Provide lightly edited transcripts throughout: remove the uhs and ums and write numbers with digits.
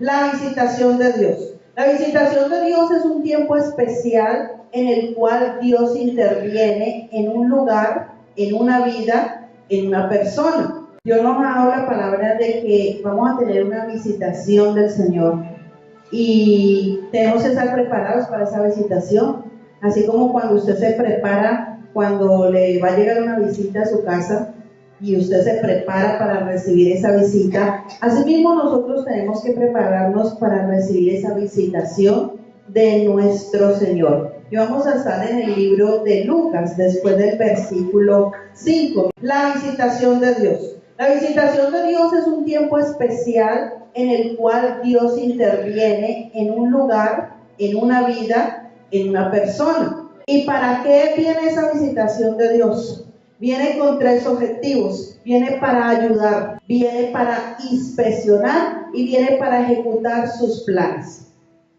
La visitación de Dios. La visitación de Dios es un tiempo especial en el cual Dios interviene en un lugar, en una vida, en una persona. Dios nos ha dado la palabra de que vamos a tener una visitación del Señor y tenemos que estar preparados para esa visitación. Así como cuando usted se prepara, cuando le va a llegar una visita a su casa y usted se prepara para recibir esa visita, asimismo nosotros tenemos que prepararnos para recibir esa visitación de nuestro Señor. Y vamos a estar en el libro de Lucas, después del versículo 5. La visitación de Dios. La visitación de Dios es un tiempo especial en el cual Dios interviene en un lugar, en una vida, en una persona. ¿Y para qué viene esa visitación de Dios? Viene con 3 objetivos. Viene para ayudar, viene para inspeccionar y viene para ejecutar sus planes.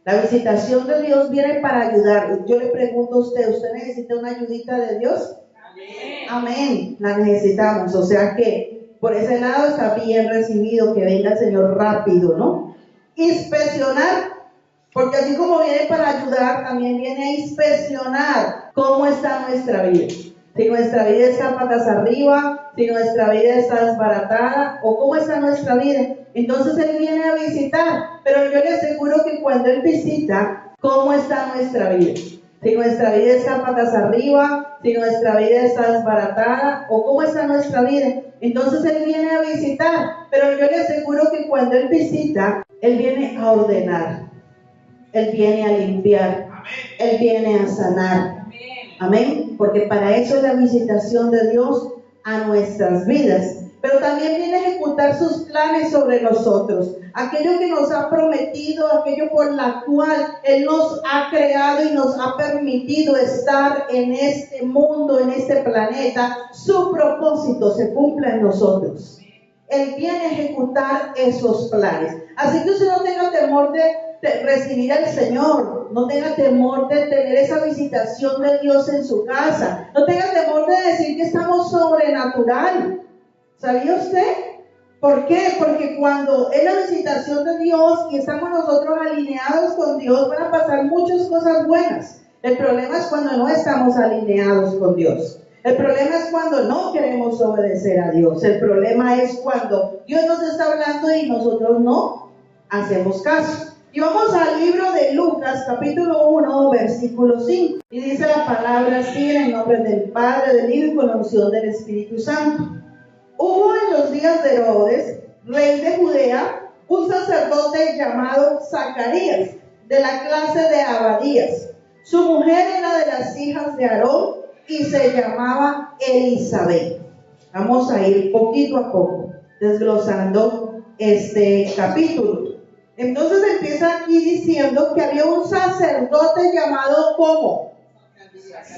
La visitación de Dios viene para ayudar. Yo le pregunto a usted, ¿usted necesita una ayudita de Dios? Amén. Amén, la necesitamos. O sea que por ese lado está bien recibido, que venga el Señor rápido, ¿no? Inspeccionar, porque así como viene para ayudar, también viene a inspeccionar cómo está nuestra vida. Si nuestra vida está patas arriba, si nuestra vida está desbaratada, o cómo está nuestra vida. Entonces Él viene a visitar, pero yo le aseguro que cuando Él visita, ¿cómo está nuestra vida? Si nuestra vida está patas arriba, si nuestra vida está desbaratada, o cómo está nuestra vida. Entonces Él viene a visitar, pero yo le aseguro que cuando Él visita, Él viene a ordenar, Él viene a limpiar, Él viene a sanar. Amén, porque para eso es la visitación de Dios a nuestras vidas. Pero también viene a ejecutar sus planes sobre nosotros. Aquello que nos ha prometido, aquello por la cual Él nos ha creado y nos ha permitido estar en este mundo, en este planeta. Su propósito se cumple en nosotros. Él viene a ejecutar esos planes. Así que usted no tenga temor de recibir al Señor, no tenga temor de tener esa visitación de Dios en su casa, no tenga temor de decir que estamos sobrenatural. ¿Sabía usted? ¿Por qué? Porque cuando es la visitación de Dios y estamos nosotros alineados con Dios, van a pasar muchas cosas buenas. El problema es cuando no estamos alineados con Dios. El problema es cuando no queremos obedecer a Dios. El problema es cuando Dios nos está hablando y nosotros no hacemos caso. Y vamos al libro de Lucas, capítulo 1, versículo 5. Y dice la palabra así, en el nombre del Padre, del Hijo y con la unción del Espíritu Santo. Hubo en los días de Herodes, rey de Judea, un sacerdote llamado Zacarías, de la clase de Abadías. Su mujer era de las hijas de Aarón y se llamaba Elizabeth. Vamos a ir poquito a poco desglosando este capítulo. Entonces empieza aquí diciendo que había un sacerdote llamado ¿cómo?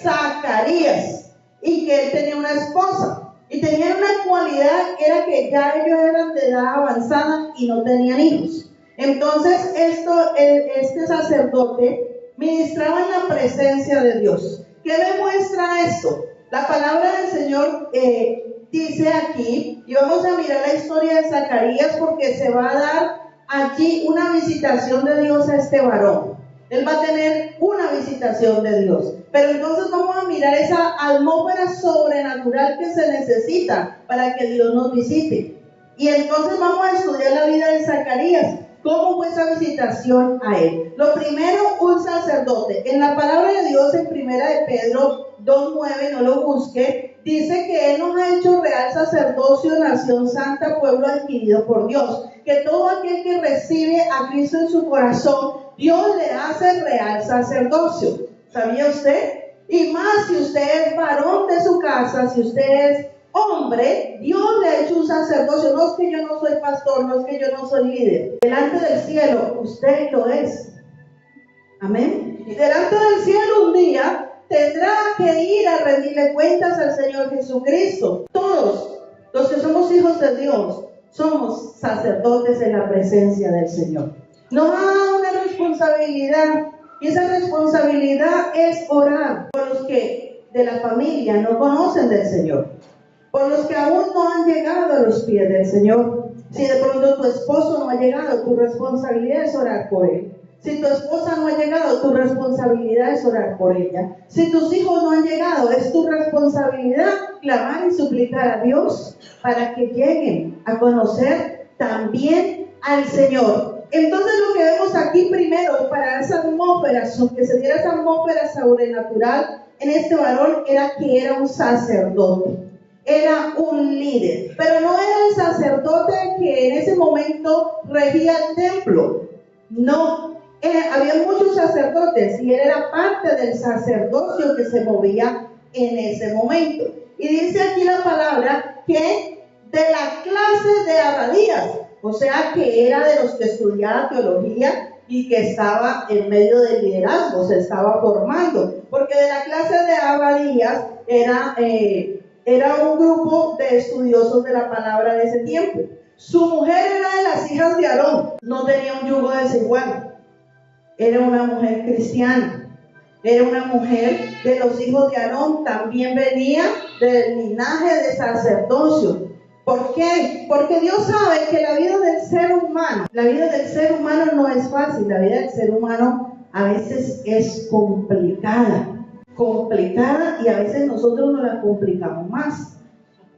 Zacarías, y que él tenía una esposa. Y tenían una cualidad que era que ya ellos eran de edad avanzada y no tenían hijos. Entonces este sacerdote ministraba en la presencia de Dios. ¿Qué demuestra esto? La palabra del Señor dice aquí, y vamos a mirar la historia de Zacarías porque se va a dar allí una visitación de Dios a este varón. Él va a tener una visitación de Dios. Pero entonces vamos a mirar esa atmósfera sobrenatural que se necesita para que Dios nos visite. Y entonces vamos a estudiar la vida de Zacarías. ¿Cómo fue esa visitación a él? Lo primero, un sacerdote. En la palabra de Dios, en primera de Pedro 2:9, no lo busque, dice que Él nos ha hecho real sacerdocio, nación santa, pueblo adquirido por Dios. Que todo aquel que recibe a Cristo en su corazón, Dios le hace real sacerdocio. ¿Sabía usted? Y más si usted es varón de su casa, si usted es hombre, Dios le ha hecho un sacerdocio. No es que yo no soy pastor, no es que yo no soy líder. Delante del cielo, usted lo es. Amén. Y delante del cielo un día tendrá que ir a rendirle cuentas al Señor Jesucristo. Todos los que somos hijos de Dios somos sacerdotes en la presencia del Señor. Nos ha dado una responsabilidad, y esa responsabilidad es orar por los que de la familia no conocen del Señor, por los que aún no han llegado a los pies del Señor. Si de pronto tu esposo no ha llegado, tu responsabilidad es orar por él. Si tu esposa no ha llegado, tu responsabilidad es orar por ella. Si tus hijos no han llegado, es tu responsabilidad clamar y suplicar a Dios para que lleguen a conocer también al Señor. Entonces lo que vemos aquí primero, para esa atmósfera, que se diera esa atmósfera sobrenatural en este varón, era que era un sacerdote. Era un líder, pero no era el sacerdote que en ese momento regía el templo. No, había muchos sacerdotes y él era parte del sacerdocio que se movía en ese momento. Y dice aquí la palabra que de la clase de abadías, o sea que era de los que estudiaba teología y que estaba en medio del liderazgo, se estaba formando, porque de la clase de abadías era un grupo de estudiosos de la palabra de ese tiempo. Su mujer era de las hijas de Aarón, no tenía un yugo desigual. Era una mujer cristiana, era una mujer de los hijos de Aarón, también venía del linaje de sacerdocio. ¿Por qué? Porque Dios sabe que la vida del ser humano no es fácil, la vida del ser humano a veces es complicada y a veces nosotros nos la complicamos más.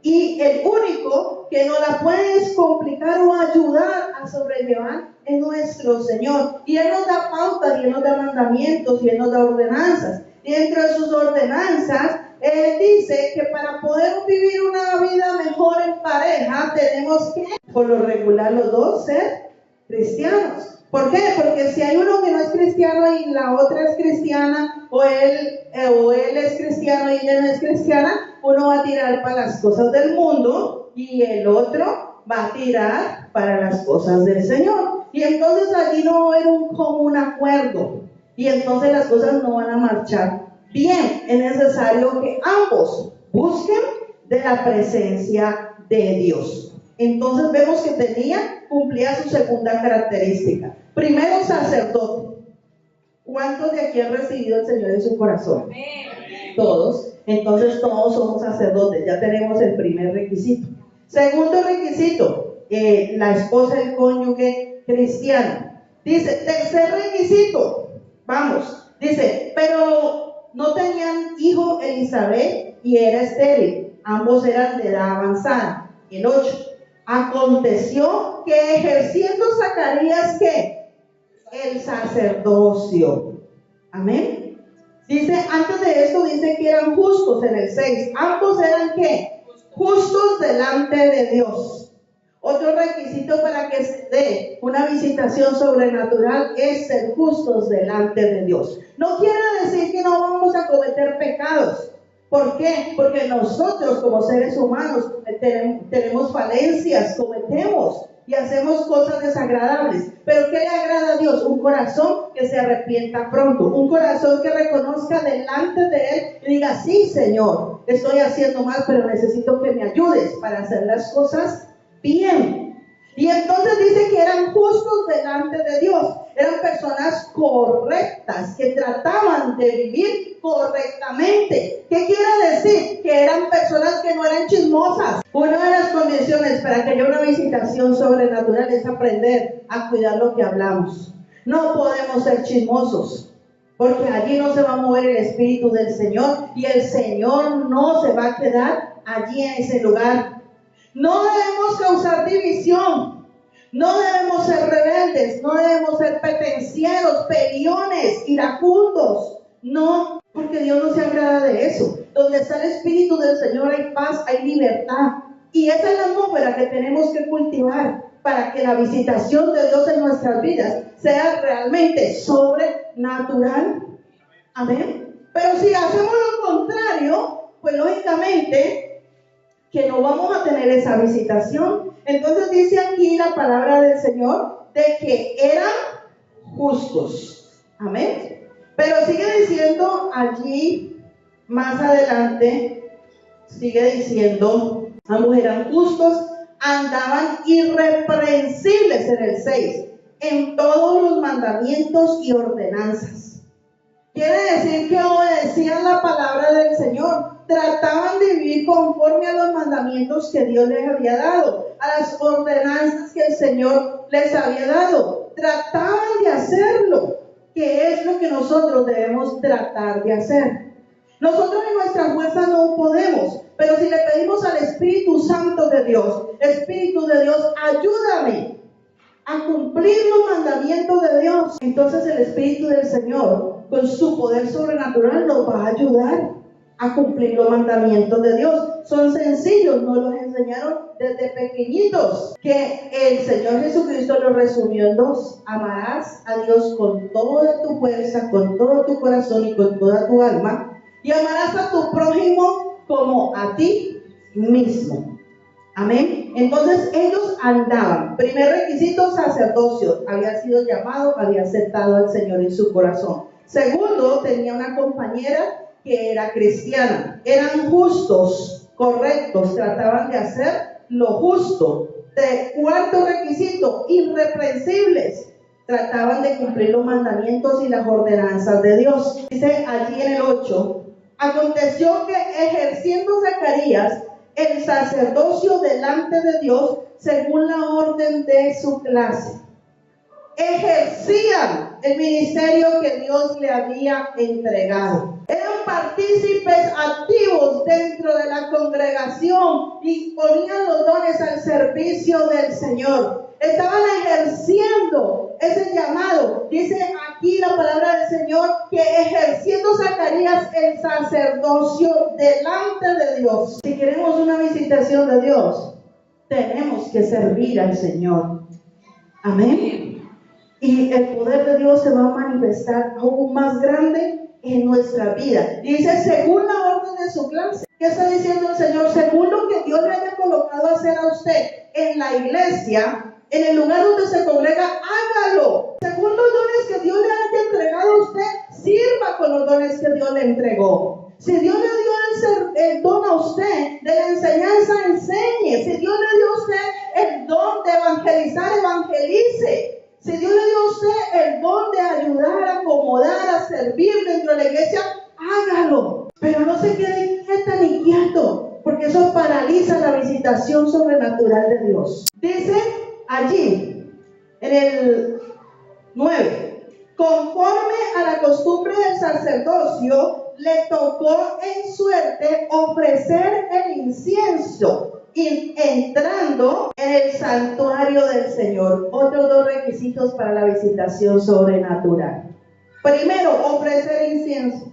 Y el único que nos la puede complicar o ayudar a sobrellevar es nuestro Señor. Y Él nos da pautas, y Él nos da mandamientos, y Él nos da ordenanzas. Y dentro de sus ordenanzas, Él dice que para poder vivir una vida mejor en pareja, tenemos que, por lo regular, los dos ser cristianos. ¿Por qué? Porque si hay uno que no es cristiano y la otra es cristiana, o él es cristiano y ella no es cristiana, uno va a tirar para las cosas del mundo y el otro va a tirar para las cosas del Señor. Y entonces allí no va a haber un común acuerdo. Y entonces las cosas no van a marchar bien. Es necesario que ambos busquen de la presencia de Dios. Entonces vemos que cumplía su segunda característica. Primero, sacerdote. ¿Cuántos de aquí han recibido al Señor en su corazón? Amén. Todos. Entonces todos somos sacerdotes. Ya tenemos el primer requisito. Segundo requisito, la esposa, el cónyuge cristiano. Dice, tercer requisito. Vamos. Dice, pero no tenían hijo Elizabeth y era estéril. Ambos eran de edad avanzada. El 8. Aconteció que ejerciendo Zacarías, ¿qué? El sacerdocio. Amén. Dice, antes de esto dice que eran justos en el 6. Ambos eran ¿qué? Justos delante de Dios. Otro requisito para que se dé una visitación sobrenatural es ser justos delante de Dios. No quiere decir que no vamos a cometer pecados. ¿Por qué? Porque nosotros como seres humanos tenemos falencias, cometemos y hacemos cosas desagradables. Pero ¿qué le agrada a Dios? Un corazón que se arrepienta pronto, un corazón que reconozca delante de Él y diga, sí, Señor, estoy haciendo mal, pero necesito que me ayudes para hacer las cosas bien. Y entonces dice que eran justos delante de Dios, eran personas correctas, que trataban de vivir correctamente. ¿Qué quiere decir? Que eran personas que no eran chismosas. Una de las condiciones para que haya una visitación sobrenatural es aprender a cuidar lo que hablamos. No podemos ser chismosos, porque allí no se va a mover el Espíritu del Señor y el Señor no se va a quedar allí en ese lugar. No debemos causar división, no debemos ser rebeldes, no debemos ser petencieros, peliones, iracundos. No, porque Dios no se agrada de eso. Donde está el Espíritu del Señor hay paz, hay libertad. Y esa es la atmósfera que tenemos que cultivar para que la visitación de Dios en nuestras vidas sea realmente sobrenatural. Amén. Pero si hacemos lo contrario, pues lógicamente que no vamos a tener esa visitación. Entonces dice aquí la palabra del Señor de que eran justos. Amén. Pero sigue diciendo allí más adelante, sigue diciendo, ambos eran justos, andaban irreprensibles en el 6, en todos los mandamientos y ordenanzas. Quiere decir que obedecían la palabra del Señor. trataban de vivir conforme a los mandamientos que Dios les había dado, a las ordenanzas que el Señor les había dado. Trataban de hacerlo, que es lo que nosotros debemos tratar de hacer. Nosotros en nuestra fuerza no podemos, pero si le pedimos al Espíritu Santo de Dios, Espíritu de Dios, ayúdame a cumplir los mandamientos de Dios, entonces el Espíritu del Señor, con su poder sobrenatural, nos va a ayudar a cumplir los mandamientos de Dios. Son sencillos, nos los enseñaron desde pequeñitos, que el Señor Jesucristo los resumió en dos: amarás a Dios con toda tu fuerza, con todo tu corazón y con toda tu alma, y amarás a tu prójimo como a ti mismo. Amén. Entonces ellos andaban. Primer requisito, sacerdocio. Había sido llamado, había aceptado al Señor en su corazón. Segundo, tenía una compañera que era cristiana. Eran justos, correctos, trataban de hacer lo justo. Cuarto requisito, irreprensibles. Trataban de cumplir los mandamientos y las ordenanzas de Dios. Dice allí en el 8, aconteció que ejerciendo Zacarías el sacerdocio delante de Dios según la orden de su clase, ejercían el ministerio que Dios le había entregado. Eran partícipes activos dentro de la congregación y ponían los dones al servicio del Señor. Estaban ejerciendo ese llamado. Dice aquí la palabra del Señor que ejerciendo Zacarías el sacerdocio delante de Dios. Si queremos una visitación de Dios, tenemos que servir al Señor. Amén. Y el poder de Dios se va a manifestar aún más grande en nuestra vida. Dice, según la orden de su clase. ¿Qué está diciendo el Señor? Según lo que Dios le haya colocado a hacer a usted en la iglesia, en el lugar donde se congrega, hágalo. Según los dones que Dios le haya entregado a usted, sirva con los dones que Dios le entregó. Si Dios le dio el don a usted de la enseñanza, enseñe. Si Dios le dio a usted el don de evangelizar, evangelice. Si Dios le dio a usted el don de ayudar, a acomodar, a servir dentro de la iglesia, hágalo. Pero no se quede quieta ni quieto, porque eso paraliza la visitación sobrenatural de Dios. Dice allí, en el 9, conforme a la costumbre del sacerdocio, le tocó en suerte ofrecer el incienso entrando en el santuario del Señor. Otros dos requisitos para la visitación sobrenatural. Primero, ofrecer incienso.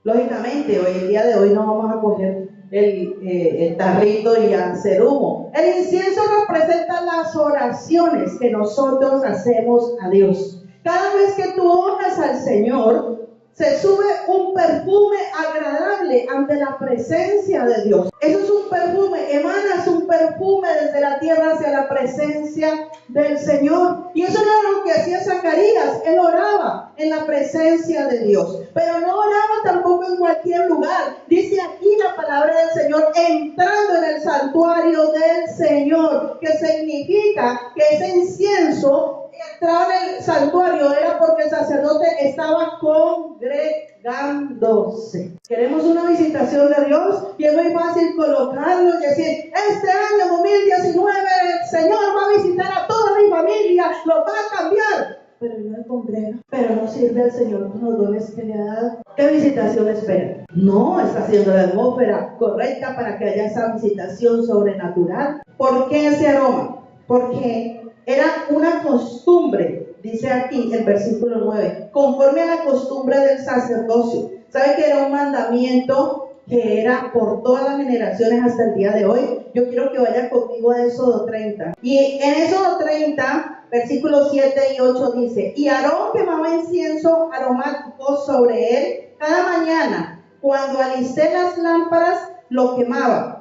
Lógicamente, el día de hoy no vamos a coger el tarrito y hacer humo. El incienso representa las oraciones que nosotros hacemos a Dios. Cada vez que tú oras al Señor, se sube un perfume agradable ante la presencia de Dios. Eso es un perfume, emanas un perfume desde la tierra hacia la presencia del Señor. Y eso era lo que hacía Zacarías. Él oraba en la presencia de Dios, pero no oraba tampoco en cualquier lugar. Dice aquí la palabra del Señor, entrando en el santuario del Señor, que significa que ese incienso entraba en el santuario era porque el sacerdote estaba congregándose. Queremos una visitación de Dios y es muy fácil colocarlo y decir, este año 2019 el Señor va a visitar a toda mi familia, lo va a cambiar. Pero no le congrega, pero no sirve al Señor con los dones que le ha dado. ¿Qué visitación espera? No está haciendo la atmósfera correcta para que haya esa visitación sobrenatural. ¿Por qué ese aroma? Porque era una costumbre, dice aquí el versículo 9, conforme a la costumbre del sacerdocio. ¿Sabe que era un mandamiento que era por todas las generaciones hasta el día de hoy? Yo quiero que vaya conmigo a Éxodo 30. Y en Éxodo 30, versículos 7 y 8 dice, y Aarón quemaba incienso aromático sobre él cada mañana. Cuando alisté las lámparas, lo quemaba.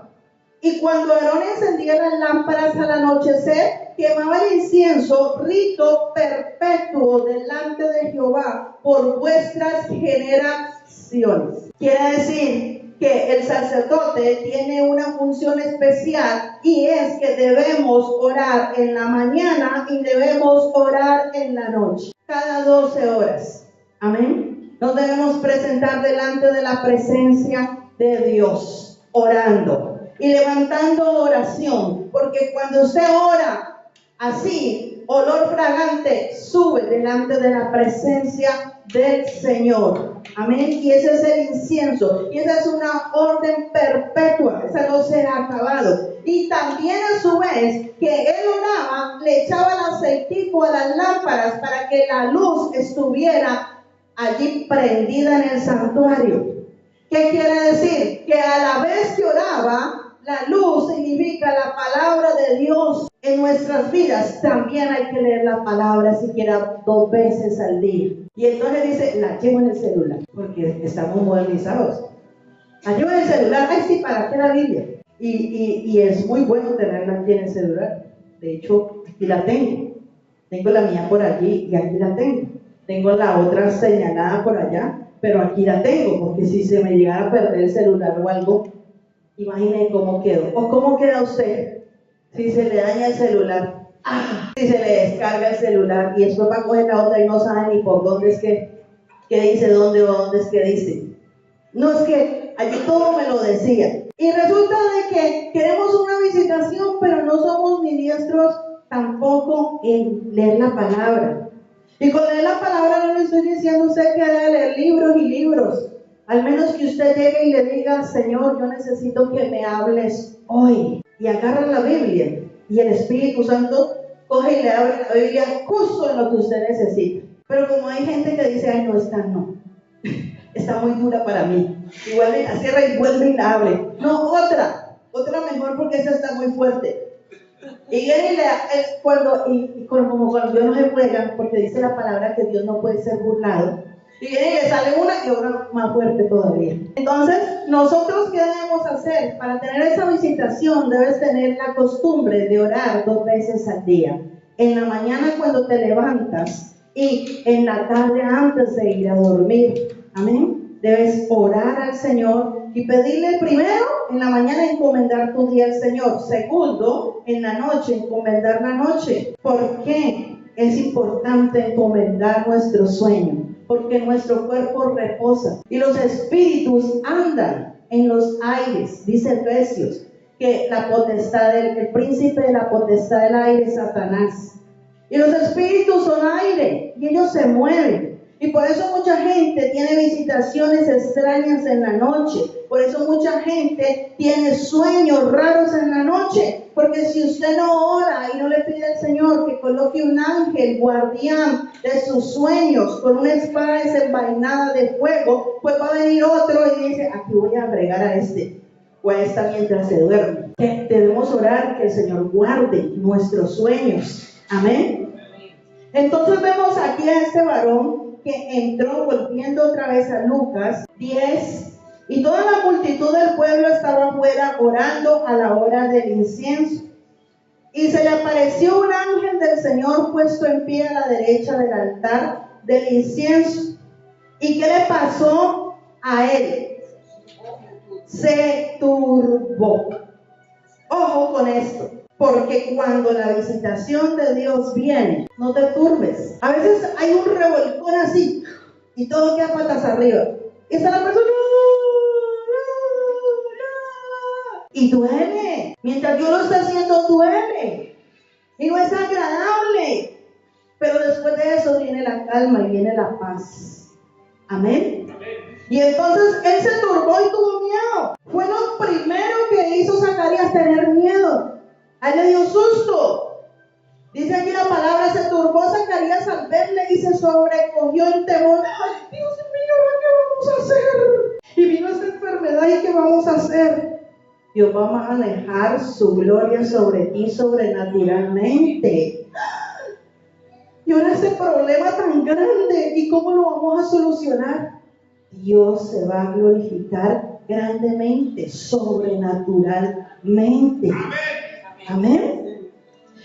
Y cuando Aarón encendía las lámparas al anochecer, quemaba el incienso, rito perpetuo delante de Jehová por vuestras generaciones. Quiere decir que el sacerdote tiene una función especial y es que debemos orar en la mañana y debemos orar en la noche, cada 12 horas. Amén. Nos debemos presentar delante de la presencia de Dios, orando y levantando oración, porque cuando usted ora así, olor fragante sube delante de la presencia del Señor. Amén. Y ese es el incienso. Y esa es una orden perpetua. Esa no se ha acabado. Y también a su vez que él oraba, le echaba el aceitico a las lámparas para que la luz estuviera allí prendida en el santuario. ¿Qué quiere decir? Que a la vez que oraba, la luz significa la palabra de Dios en nuestras vidas. También hay que leer la palabra siquiera 2 veces al día. Y entonces dice, la llevo en el celular, porque estamos modernizados. La llevo en el celular, ay sí, ¿para qué la Biblia? Y es muy bueno tenerla aquí en el celular. De hecho, aquí la tengo. Tengo la mía por allí y aquí la tengo. Tengo la otra señalada por allá, pero aquí la tengo, porque si se me llegara a perder el celular o algo, imaginen cómo quedo. ¿O cómo queda usted si se le daña el celular? Si se le descarga el celular y después va a coger la otra y no sabe ni por dónde es que dice dónde o dónde es que dice. No, es que allí todo me lo decía. Y resulta de que queremos una visitación, pero no somos ni diestros tampoco en leer la palabra. Y con leer la palabra no le estoy diciendo a usted que debe leer libros y libros. Al menos que usted llegue y le diga, Señor, yo necesito que me hables hoy. Y agarra la Biblia. Y el Espíritu Santo coge y le abre la Biblia justo en lo que usted necesita. Pero como hay gente que dice, ay, no, esta no. Está muy dura para mí. Y vuelve y la cierra y vuelve y la abre. No, otra mejor porque esa está muy fuerte. Y viene como cuando Dios no se juega, porque dice la palabra que Dios no puede ser burlado. Y viene y le sale una y otra más fuerte todavía. Entonces, nosotros, ¿qué debemos hacer? Para tener esa visitación, debes tener la costumbre de orar 2 veces al día. En la mañana cuando te levantas y en la tarde antes de ir a dormir. Amén. Debes orar al Señor y pedirle primero en la mañana encomendar tu día al Señor. Segundo, en la noche encomendar la noche. ¿Por qué es importante encomendar nuestro sueño? Porque nuestro cuerpo reposa y los espíritus andan en los aires. Dice Efesios que la potestad el príncipe de la potestad del aire es Satanás. Y los espíritus son aire y ellos se mueven. Y por eso mucha gente tiene visitaciones extrañas en la noche. Por eso mucha gente tiene sueños raros en la noche. Porque si usted no ora y no le pide al Señor que coloque un ángel guardián de sus sueños con una espada desenvainada de fuego, pues va a venir otro y dice, aquí voy a bregar a este o a esta mientras se duerme. Debemos orar que el Señor guarde nuestros sueños. Amén. Entonces vemos aquí a este varón que entró, volviendo otra vez a Lucas 10, y toda la multitud del pueblo estaba afuera orando a la hora del incienso. Y se le apareció un ángel del Señor puesto en pie a la derecha del altar del incienso. ¿Y qué le pasó a él? Se turbó. Ojo con esto. Porque cuando la visitación de Dios viene, no te turbes. A veces hay un revolcón así y todo queda patas arriba. Y está la persona y duele. Mientras Dios lo está haciendo, duele. Y no es agradable. Pero después de eso viene la calma y viene la paz. Amén. Y entonces él se turbó y tuvo miedo. Fue lo primero que hizo Zacarías, tener miedo. A él le dio susto. Dice aquí la palabra, se turbó Zacarías al verle y se sobrecogió en temor. Ay, Dios mío, ¿qué vamos a hacer? Y vino esta enfermedad, ¿y qué vamos a hacer? Dios va a manejar su gloria sobre ti sobrenaturalmente. Y ahora ese problema tan grande, ¿y cómo lo vamos a solucionar? Dios se va a glorificar grandemente, sobrenaturalmente. Amén.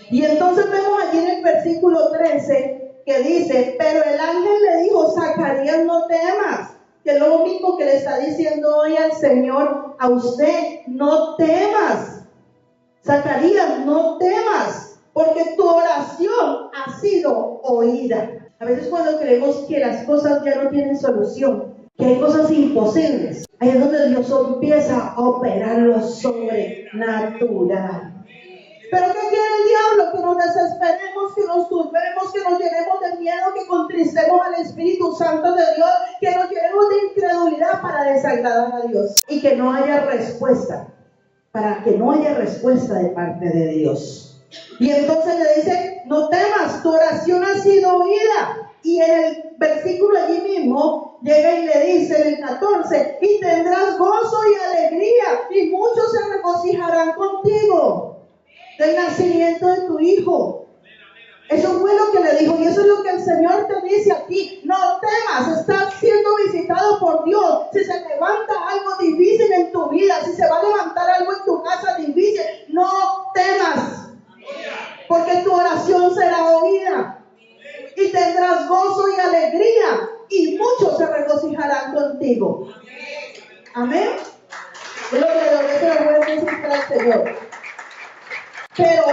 Y entonces vemos allí en el versículo 13 que dice, pero el ángel le dijo, Zacarías, no temas, que es lo único que le está diciendo hoy al Señor a usted, no temas. Zacarías, no temas, porque tu oración ha sido oída. A veces cuando creemos que las cosas ya no tienen solución, que hay cosas imposibles. Ahí es donde Dios empieza a operar lo sobrenatural. Pero ¿qué quiere el diablo? Que nos desesperemos, que nos turbemos, que nos llenemos de miedo, que contristemos al Espíritu Santo de Dios, que nos llenemos de incredulidad para desagradar a Dios y que no haya respuesta, para que no haya respuesta de parte de Dios. Y entonces le dice, no temas, tu oración ha sido oída. Y en el versículo allí mismo llega y le dice en el 14, y tendrás gozo y alegría, y muchos se regocijarán contigo del nacimiento de tu hijo. Eso fue lo que le dijo, y eso es lo que el Señor te dice a ti. No temas, estás siendo visitado por Dios. Si se levanta algo difícil en tu vida, si se va a levantar algo en tu casa difícil, no temas, porque tu oración será oída y tendrás gozo y alegría, y muchos se regocijarán contigo. Amén. Gloria a Dios, que lo voy a decir para el Señor. Pero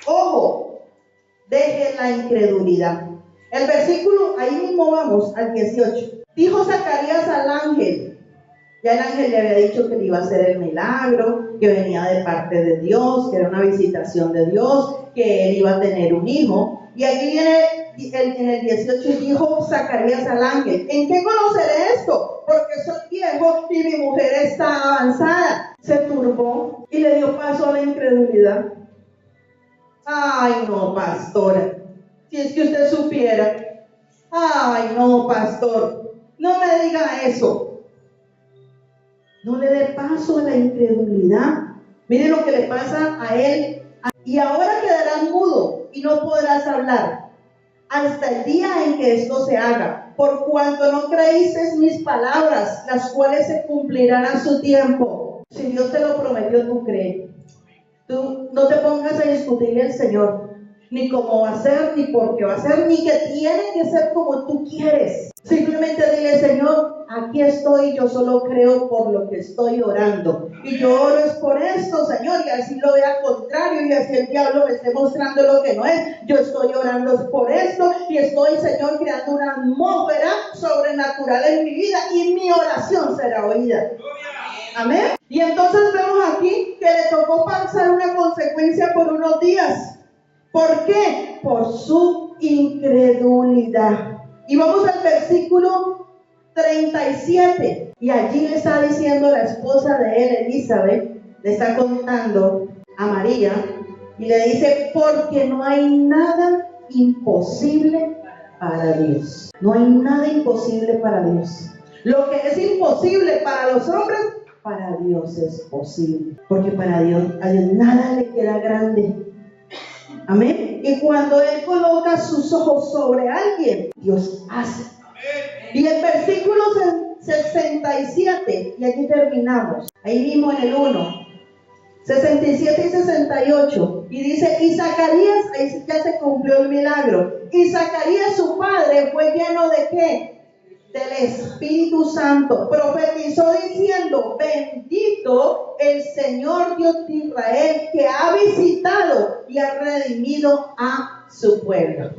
ojo, deje la incredulidad. El versículo, ahí mismo vamos, al 18. Dijo Zacarías al ángel, ya el ángel le había dicho que le iba a hacer el milagro, que venía de parte de Dios, que era una visitación de Dios, que él iba a tener un hijo. Y aquí viene en el 18, dijo Zacarías al ángel, ¿en qué conoceré esto? Porque soy viejo y mi mujer está avanzada. Se turbó y le dio paso a la incredulidad. Ay, no, pastora, si es que usted supiera. Ay, no, pastor, no me diga eso. No le dé paso a la incredulidad. Mire lo que le pasa a él. Y ahora quedarás mudo y no podrás hablar hasta el día en que esto se haga, por cuanto no creíste mis palabras, las cuales se cumplirán a su tiempo. Si Dios te lo prometió, tú crees. Tú no te pongas a discutirle al Señor, ni cómo va a ser, ni por qué va a ser, ni que tiene que ser como tú quieres. Simplemente dile, Señor, aquí estoy, yo solo creo por lo que estoy orando. Y yo oro es por esto, Señor, y así lo vea contrario, y así el diablo me esté mostrando lo que no es. Yo estoy orando es por esto, y estoy, Señor, creando una atmósfera sobrenatural en mi vida, y mi oración será oída. Amén. Y entonces vemos aquí que le tocó pasar una consecuencia por unos días. ¿Por qué? Por su incredulidad. Y vamos al versículo 37. Y allí le está diciendo la esposa de él, Elizabeth, le está contando a María, y le dice, porque no hay nada imposible para Dios. No hay nada imposible para Dios. Lo que es imposible para los hombres, para Dios es posible. Porque para Dios, a Dios nada le queda grande. Amén. Y cuando Él coloca sus ojos sobre alguien, Dios hace. Y el versículo 67, y aquí terminamos, ahí mismo en el 1, 67 y 68, y dice, y Zacarías, ahí ya se cumplió el milagro, y Zacarías su padre fue lleno de ¿qué? Del Espíritu Santo, profetizó diciendo, bendito el Señor Dios de Israel, que ha visitado y ha redimido a su pueblo.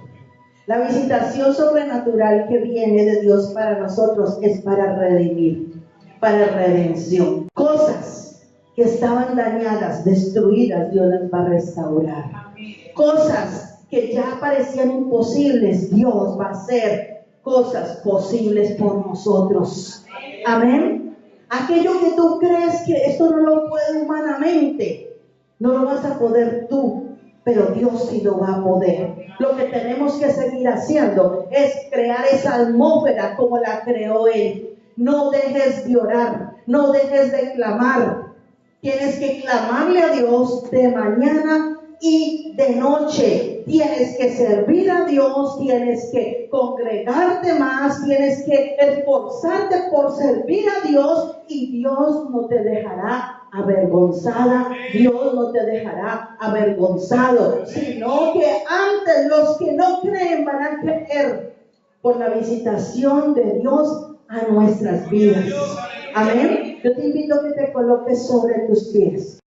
La visitación sobrenatural que viene de Dios para nosotros es para redimir, para redención. Cosas que estaban dañadas, destruidas, Dios las va a restaurar. Cosas que ya parecían imposibles, Dios va a hacer cosas posibles por nosotros. Amén. Aquello que tú crees que esto no lo puede humanamente, no lo vas a poder tú, pero Dios sí lo va a poder. Lo que tenemos que seguir haciendo es crear esa atmósfera como la creó Él. No dejes de orar, no dejes de clamar. Tienes que clamarle a Dios de mañana y de noche. Tienes que servir a Dios, tienes que congregarte más, tienes que esforzarte por servir a Dios, y Dios no te dejará avergonzada, Dios no te dejará avergonzado, sino que antes los que no creen van a creer por la visitación de Dios a nuestras vidas. Amén. Yo te invito a que te coloques sobre tus pies.